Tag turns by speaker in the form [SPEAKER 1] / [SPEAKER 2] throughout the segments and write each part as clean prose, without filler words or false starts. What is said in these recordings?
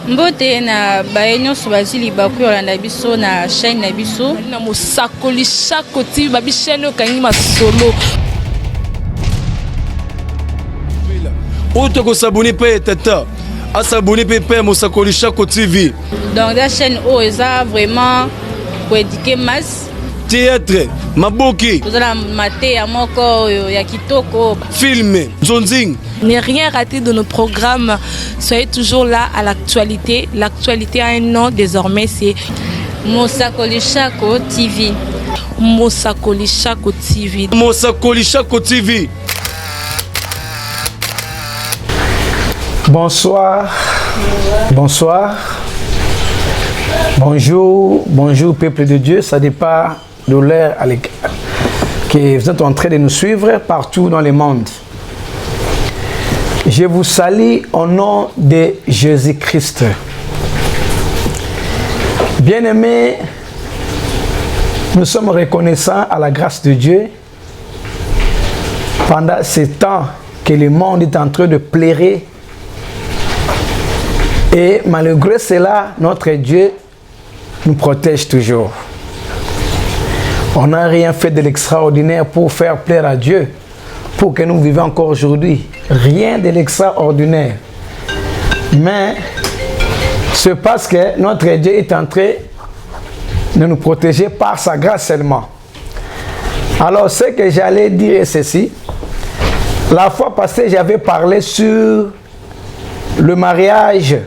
[SPEAKER 1] Mbote na baenyo subazili baku yolanda biso na chaîne na biso
[SPEAKER 2] na Mosakoli Shako TV babi chaîne kangi masolo
[SPEAKER 3] Auto ko sabuni pe tata asabuni pe Mosakoli Shako TV.
[SPEAKER 1] Donc la chaîne eza vraiment pour éduquer masse
[SPEAKER 3] Théâtre, maboki,
[SPEAKER 1] ozala mate ya moko ya kitoko,
[SPEAKER 3] film, zonzing.
[SPEAKER 2] Ne rien rater de nos programmes. Soyez toujours là à l'actualité. L'actualité a un nom désormais, c'est
[SPEAKER 1] Mosakoli Shako TV.
[SPEAKER 2] Mosakoli Shako TV.
[SPEAKER 3] Mosakoli Shako TV.
[SPEAKER 4] Bonsoir. Bonsoir. Bonjour. Bonjour peuple de Dieu. Ça dépend de l'heure que vous êtes en train de nous suivre partout dans le monde. Je vous salue au nom de Jésus-Christ. Bien-aimés, nous sommes reconnaissants à la grâce de Dieu pendant ce temps que le monde est en train de pleurer. Et malgré cela, notre Dieu nous protège toujours. On n'a rien fait de l'extraordinaire pour faire plaire à Dieu, pour que nous vivions encore aujourd'hui. Rien de l'extraordinaire. Mais c'est parce que notre Dieu est en train de nous protéger par sa grâce seulement. Alors, ce que j'allais dire est ceci. La fois passée, j'avais parlé sur le mariage,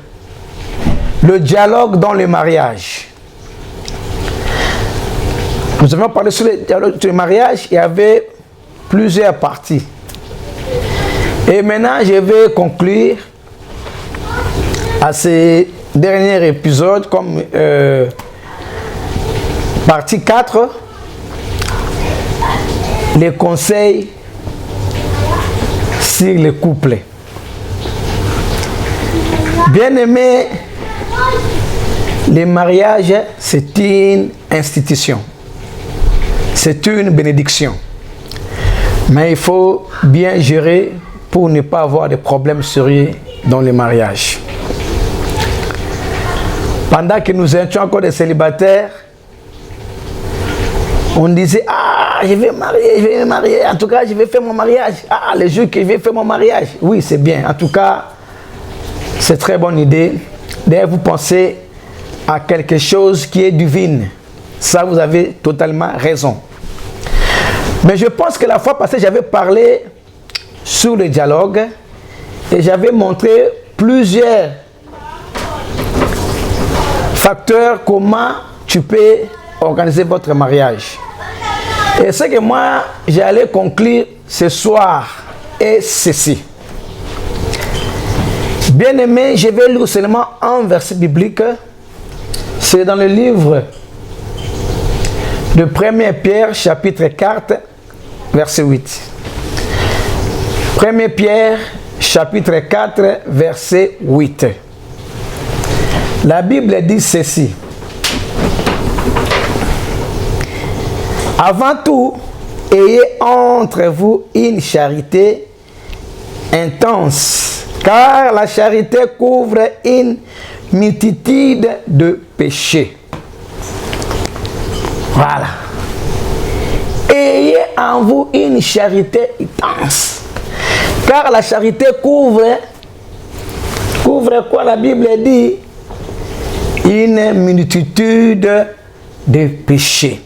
[SPEAKER 4] le dialogue dans le mariage. Nous avons parlé sur le dialogue du mariage, il y avait plusieurs parties. Et maintenant, je vais conclure à ce dernier épisode comme partie 4, les conseils sur le couple. Bien-aimés, le mariage, c'est une institution. C'est une bénédiction. Mais il faut bien gérer pour ne pas avoir de problèmes sérieux dans le mariage. Pendant que nous étions encore des célibataires, on disait, ah, je vais me marier, en tout cas, je vais faire mon mariage. Ah, le jour que je vais faire mon mariage. Oui, c'est bien. En tout cas, c'est une très bonne idée. D'ailleurs, vous pensez à quelque chose qui est divine. Ça, vous avez totalement raison. Mais je pense que la fois passée, j'avais parlé sur le dialogue et j'avais montré plusieurs facteurs comment tu peux organiser votre mariage. Et ce que moi, j'allais conclure ce soir est ceci. Bien aimé, je vais lire seulement un verset biblique. C'est dans le livre de 1 Pierre, chapitre 4, verset 8. 1 Pierre, chapitre 4, verset 8. La Bible dit ceci. Avant tout, ayez entre vous une charité intense, car la charité couvre une multitude de péchés. Voilà. Ayez en vous une charité intense. Car la charité couvre quoi la Bible dit? Une multitude de péchés.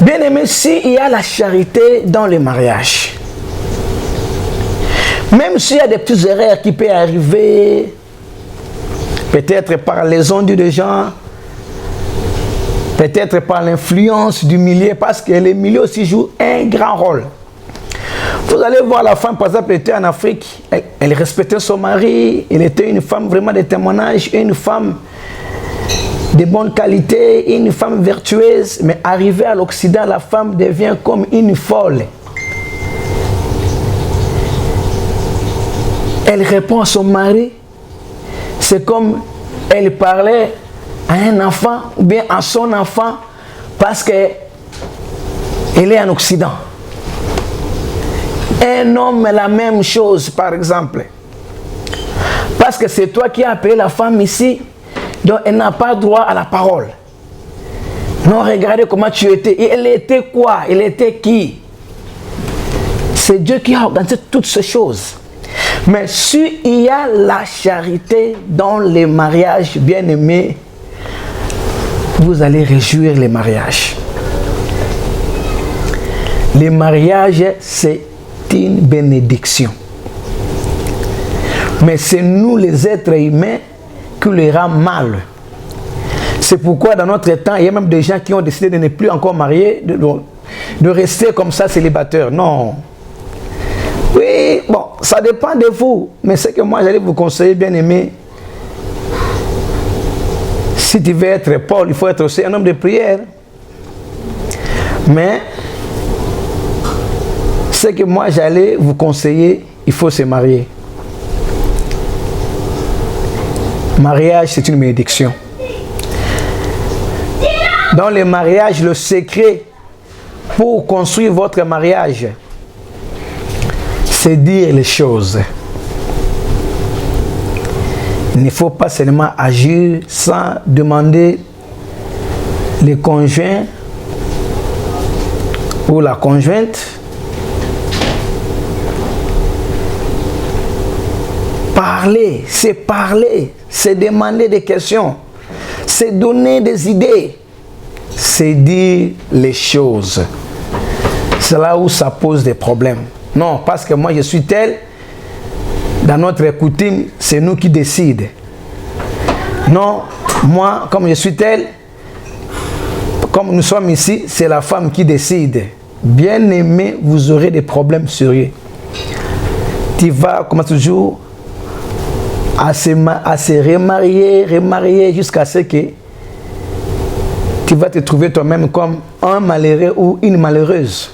[SPEAKER 4] Bien aimé, s'il y a la charité dans le mariage, même s'il y a des petites erreurs qui peuvent arriver, peut-être par les ondes de gens, peut-être par l'influence du milieu, parce que le milieu aussi joue un grand rôle. Vous allez voir la femme, par exemple, elle était en Afrique, elle respectait son mari, elle était une femme vraiment de témoignage, une femme de bonne qualité, une femme vertueuse, mais arrivée à l'Occident, la femme devient comme une folle. Elle répond à son mari, c'est comme elle parlait à un enfant ou bien à son enfant parce qu'elle est en Occident. Un homme, la même chose, par exemple. Parce que c'est toi qui as appelé la femme ici. Donc elle n'a pas droit à la parole. Non, regardez comment tu étais. Et elle était quoi? Elle était qui? C'est Dieu qui a organisé toutes ces choses. Mais s'il y a la charité dans les mariages, bien-aimés, vous allez réjouir les mariages. Les mariages, c'est une bénédiction. Mais c'est nous, les êtres humains, qui les rend mal. C'est pourquoi dans notre temps, il y a même des gens qui ont décidé de ne plus encore marier, de rester comme ça célibataire. Non. Oui, bon, ça dépend de vous. Mais c'est que moi, j'allais vous conseiller, bien aimé. Si tu veux être Paul, il faut être aussi un homme de prière. Mais, c'est que moi, j'allais vous conseiller, il faut se marier. Mariage, c'est une bénédiction. Dans le mariage, le secret pour construire votre mariage, c'est dire les choses. Il ne faut pas seulement agir sans demander le conjoint ou la conjointe. Parler, c'est demander des questions, c'est donner des idées, c'est dire les choses. C'est là où ça pose des problèmes. Non, parce que moi je suis tel, dans notre coutume, c'est nous qui décidons. Non, moi, comme je suis tel, comme nous sommes ici, c'est la femme qui décide. Bien aimé, vous aurez des problèmes sérieux. Tu vas, comme toujours, à se remarier jusqu'à ce que tu vas te trouver toi-même comme un malheureux ou une malheureuse.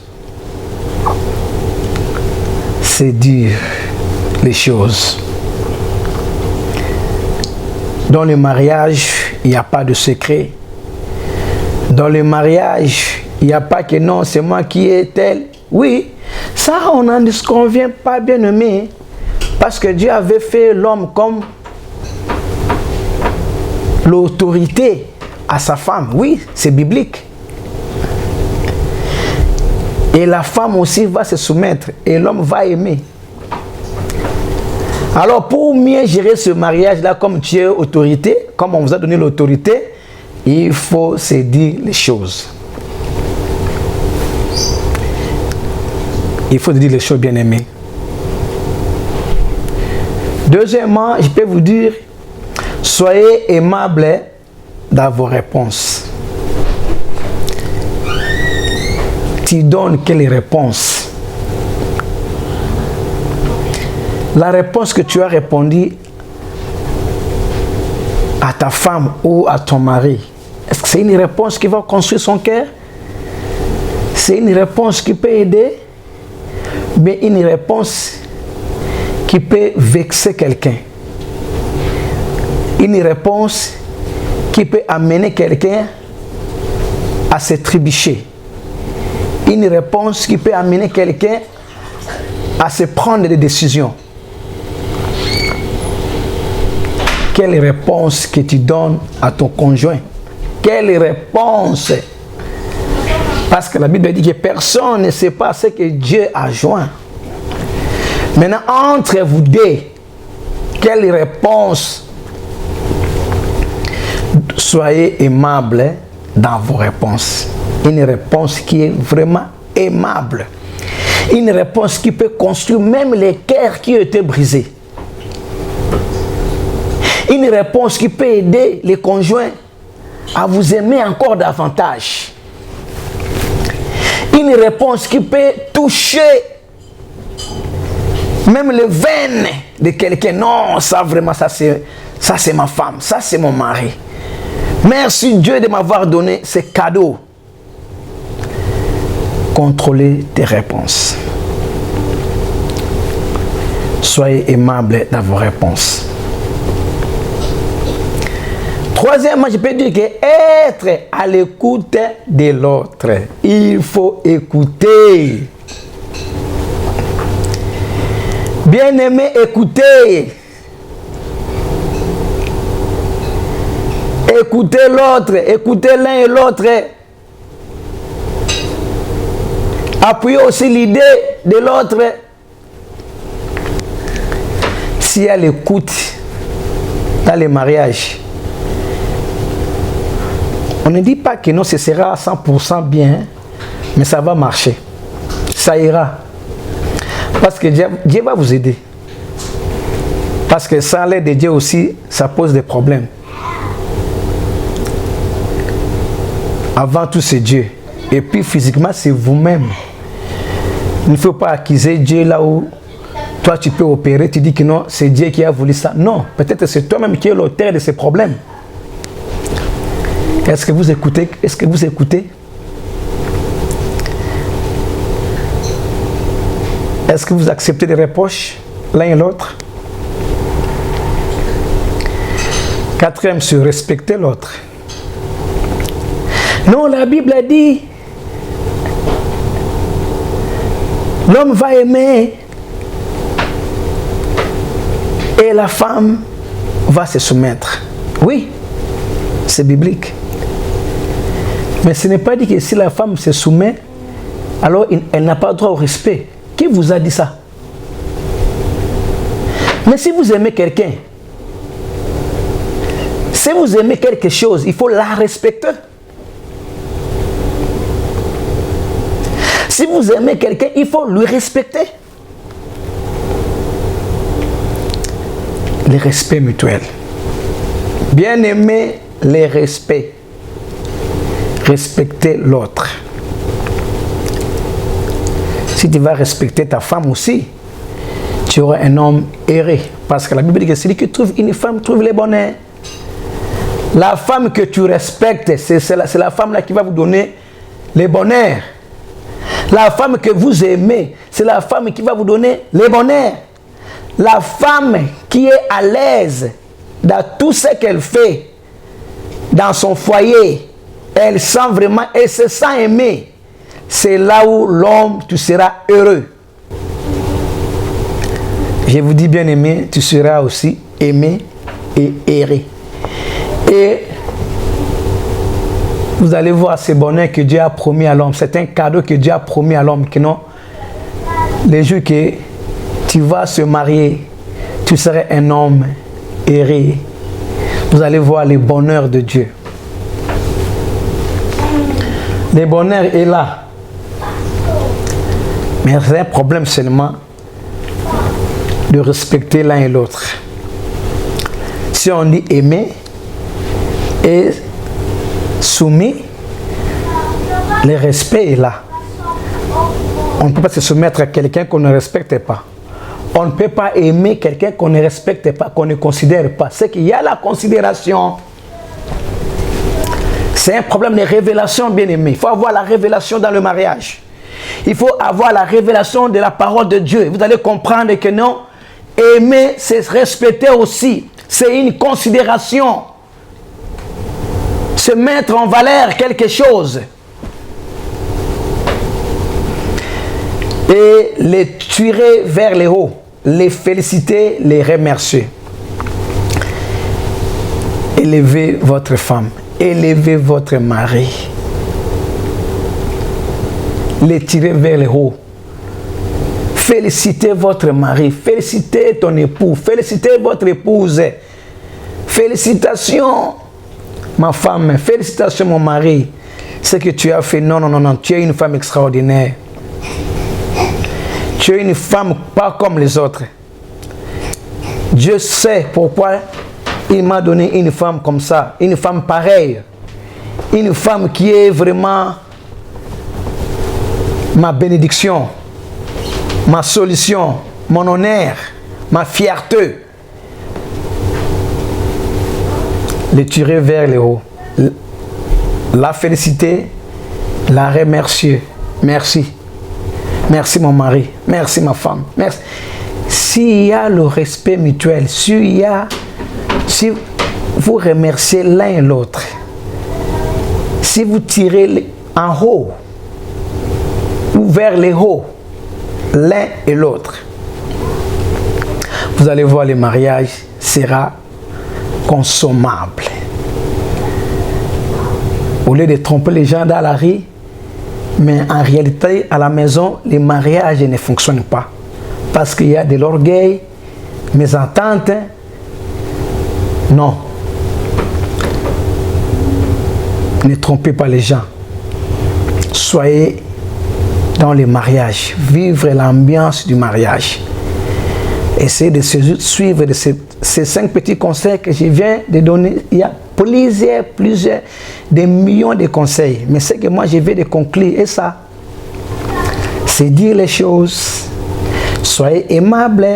[SPEAKER 4] C'est dire les choses. Dans le mariage, il n'y a pas de secret. Dans le mariage, il n'y a pas que non, c'est moi qui est tel. Oui, ça on n'en convient pas, bien aimé. Parce que Dieu avait fait l'homme comme l'autorité à sa femme. Oui, c'est biblique. Et la femme aussi va se soumettre et l'homme va aimer. Alors pour mieux gérer ce mariage-là, comme tu es autorité, comme on vous a donné l'autorité, il faut se dire les choses. Il faut dire les choses, bien aimées. Deuxièmement, je peux vous dire, soyez aimables dans vos réponses. Tu donnes quelle réponse? La réponse que tu as répondu à ta femme ou à ton mari, est-ce que c'est une réponse qui va construire son cœur? C'est une réponse qui peut aider? Mais une réponse qui peut vexer quelqu'un. Une réponse qui peut amener quelqu'un à se trébucher. Une réponse qui peut amener quelqu'un à se prendre des décisions. Quelle réponse que tu donnes à ton conjoint? Quelle réponse? Parce que la Bible dit que personne ne sait pas ce que Dieu a joint. Maintenant, entre vous deux, quelle réponse? Soyez aimables dans vos réponses. Une réponse qui est vraiment aimable. Une réponse qui peut construire même les cœurs qui étaient brisés. Une réponse qui peut aider les conjoints à vous aimer encore davantage. Une réponse qui peut toucher même les veines de quelqu'un. Non, ça vraiment, ça c'est ma femme, ça c'est mon mari. Merci Dieu de m'avoir donné ces cadeaux. Contrôlez tes réponses. Soyez aimables dans vos réponses. Troisièmement, je peux dire que être à l'écoute de l'autre. Il faut écouter. Bien-aimé, écoutez. Écoutez l'autre, écoutez l'un et l'autre. Appuyez aussi l'idée de l'autre. S'il y a l'écoute dans les mariages, on ne dit pas que non, ce sera à 100% bien, mais ça va marcher. Ça ira. Parce que Dieu va vous aider. Parce que sans l'aide de Dieu aussi, ça pose des problèmes. Avant tout, c'est Dieu. Et puis physiquement, c'est vous-même. Il ne faut pas accuser Dieu là où toi tu peux opérer. Tu dis que non, c'est Dieu qui a voulu ça. Non, peut-être c'est toi-même qui es l'auteur de ces problèmes. Est-ce que vous écoutez? Est-ce que vous écoutez? Est-ce que vous acceptez des reproches l'un et l'autre? Quatrième, sur respecter l'autre. Non, la Bible a dit, l'homme va aimer et la femme va se soumettre. Oui, c'est biblique. Mais ce n'est pas dit que si la femme se soumet, alors elle n'a pas droit au respect. Qui vous a dit ça? Mais si vous aimez quelqu'un, si vous aimez quelque chose, il faut la respecter. Si vous aimez quelqu'un, il faut lui respecter. Le respect mutuel. Bien aimer, le respect. Respecter l'autre. Si tu vas respecter ta femme aussi, tu auras un homme heureux. Parce que la Bible dit que celui qui trouve une femme trouve le bonheur. La femme que tu respectes, c'est la femme là qui va vous donner le bonheur. La femme que vous aimez, c'est la femme qui va vous donner le bonheur. La femme qui est à l'aise dans tout ce qu'elle fait, dans son foyer, elle sent vraiment, elle se sent aimée. C'est là où l'homme, tu seras heureux. Je vous dis bien aimé, tu seras aussi aimé et heureux. Et vous allez voir ce bonheur que Dieu a promis à l'homme. C'est un cadeau que Dieu a promis à l'homme. Que non, les jours que tu vas se marier, tu seras un homme heureux. Vous allez voir le bonheur de Dieu. Le bonheur est là. Mais c'est un problème seulement de respecter l'un et l'autre. Si on dit aimer et soumis, le respect est là. On ne peut pas se soumettre à quelqu'un qu'on ne respecte pas. On ne peut pas aimer quelqu'un qu'on ne respecte pas, qu'on ne considère pas. C'est qu'il y a la considération. C'est un problème de révélation, bien aimé. Il faut avoir la révélation dans le mariage. Il faut avoir la révélation de la parole de Dieu. Vous allez comprendre que non, aimer, c'est respecter aussi. C'est une considération. Se mettre en valeur quelque chose. Et les tirer vers les hauts. Les féliciter, les remercier. Élevez votre femme. Élevez votre mari. Les tirer vers les hauts. Félicitez votre mari. Félicitez ton époux. Félicitez votre épouse. Félicitations, ma femme. Félicitations, mon mari. Ce que tu as fait, non, non, non, non. Tu es une femme extraordinaire. Tu es une femme pas comme les autres. Dieu sait pourquoi il m'a donné une femme comme ça. Une femme pareille. Une femme qui est vraiment ma bénédiction, ma solution, mon honneur, ma fierté. Les tirer vers le haut. La féliciter, la remercier. Merci. Merci mon mari. Merci ma femme. Merci. S'il y a le respect mutuel, si vous remerciez l'un et l'autre, si vous tirez en haut, ou vers les hauts, l'un et l'autre, vous allez voir le mariage sera consommable. Au lieu de tromper les gens dans la rue, mais en réalité, à la maison, les mariages ne fonctionnent pas. Parce qu'il y a de l'orgueil, mésentente. Non. Ne trompez pas les gens. Soyez dans les mariages. Vivre l'ambiance du mariage. Essayez de suivre ces 5 petits conseils que je viens de donner. Il y a plusieurs, des millions de conseils. Mais ce que moi je vais de conclure, et ça, c'est dire les choses. Soyez aimable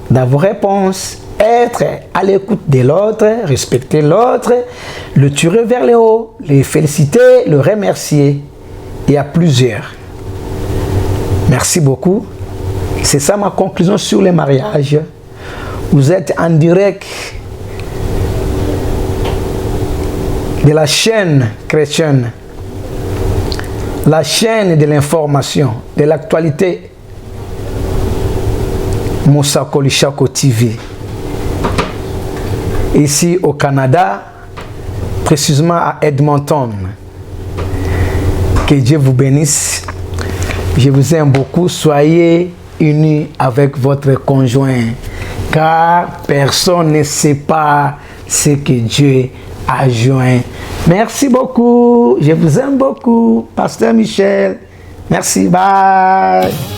[SPEAKER 4] dans vos réponses. Être à l'écoute de l'autre, respecter l'autre, le tirer vers le haut, les féliciter, le remercier. Il y a plusieurs. Merci beaucoup. C'est ça ma conclusion sur les mariages. Vous êtes en direct de la chaîne chrétienne, la chaîne de l'information, de l'actualité, Moussa Kolishako TV. Ici au Canada, précisément à Edmonton. Que Dieu vous bénisse. Je vous aime beaucoup. Soyez unis avec votre conjoint, car personne ne sait pas ce que Dieu a joint. Merci beaucoup. Je vous aime beaucoup, Pasteur Michel. Merci. Bye.